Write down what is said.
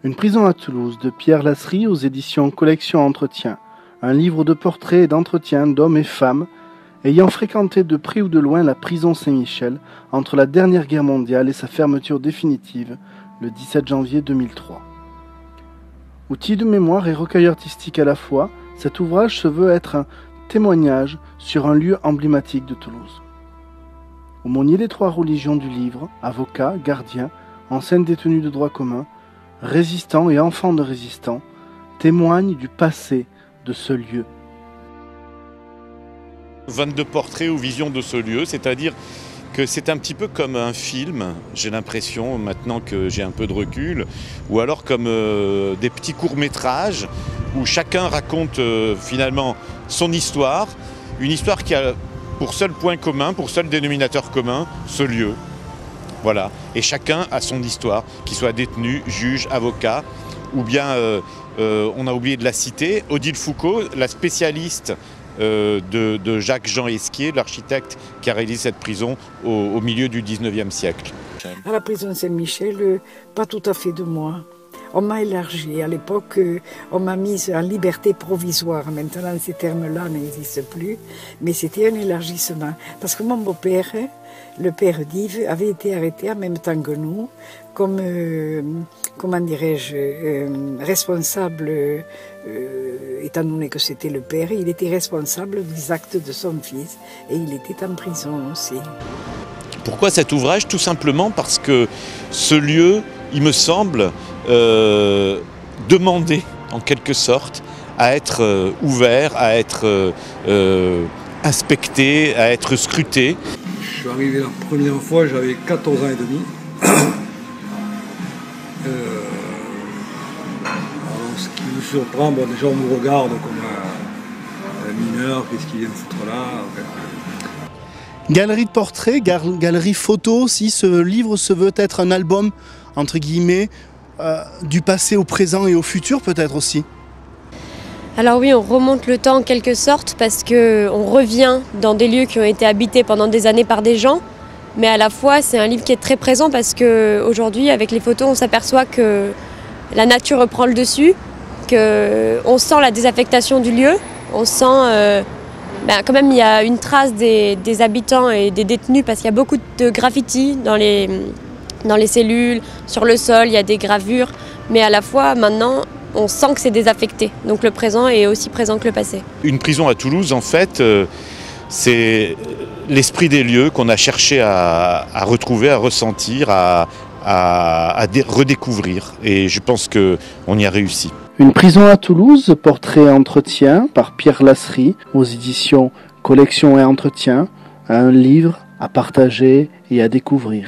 Une prison à Toulouse de Pierre Lasserie aux éditions Collection Entretien. Un livre de portraits et d'entretiens d'hommes et femmes ayant fréquenté de près ou de loin la prison Saint-Michel entre la dernière guerre mondiale et sa fermeture définitive le 17 janvier 2003. Outil de mémoire et recueil artistique à la fois, cet ouvrage se veut être un témoignage sur un lieu emblématique de Toulouse. Aumônier des trois religions du livre, avocat, gardien, ancien détenu de droit commun, résistant et enfant de résistants, témoigne du passé de ce lieu. 22 portraits ou visions de ce lieu, c'est-à-dire que c'est un petit peu comme un film, j'ai l'impression, maintenant que j'ai un peu de recul, ou alors comme des petits courts-métrages où chacun raconte finalement son histoire, une histoire qui a pour seul point commun, pour seul dénominateur commun, ce lieu. Voilà. Et chacun a son histoire, qu'il soit détenu, juge, avocat, ou bien, on a oublié de la citer, Odile Foucault, la spécialiste de Jacques-Jean Esquier, l'architecte qui a réalisé cette prison au milieu du 19e siècle. À la prison Saint-Michel, pas tout à fait de moi. On m'a élargi. À l'époque, on m'a mise en liberté provisoire. Maintenant, ces termes-là n'existent plus. Mais c'était un élargissement. Parce que mon beau-père, le père d'Yves, avait été arrêté en même temps que nous, comme, comment dirais-je, responsable, étant donné que c'était le père, il était responsable des actes de son fils. Et il était en prison aussi. Pourquoi cet ouvrage? Tout simplement parce que ce lieu, il me semble, demander en quelque sorte à être ouvert, à être inspecté, à être scruté. Je suis arrivé la première fois, j'avais 14 ans et demi. Alors, ce qui me surprend, bon, déjà on me regarde comme un mineur, qu'est-ce qu'il vient foutre là. Galerie de portraits, galerie photo aussi, ce livre se veut être un album, entre guillemets, du passé au présent et au futur peut-être aussi. Alors oui, on remonte le temps en quelque sorte parce qu'on revient dans des lieux qui ont été habités pendant des années par des gens, mais à la fois c'est un livre qui est très présent parce qu'aujourd'hui avec les photos on s'aperçoit que la nature reprend le dessus, qu'on sent la désaffectation du lieu, on sent quand même il y a une trace des habitants et des détenus parce qu'il y a beaucoup de graffitis dans les cellules, sur le sol, il y a des gravures, mais à la fois maintenant on sent que c'est désaffecté, donc le présent est aussi présent que le passé. Une prison à Toulouse, en fait, c'est l'esprit des lieux qu'on a cherché à retrouver, à ressentir, à redécouvrir, et je pense qu'on y a réussi. Une prison à Toulouse, portrait et entretien par Pierre Lasserie aux éditions Collection et Entretien, un livre à partager et à découvrir.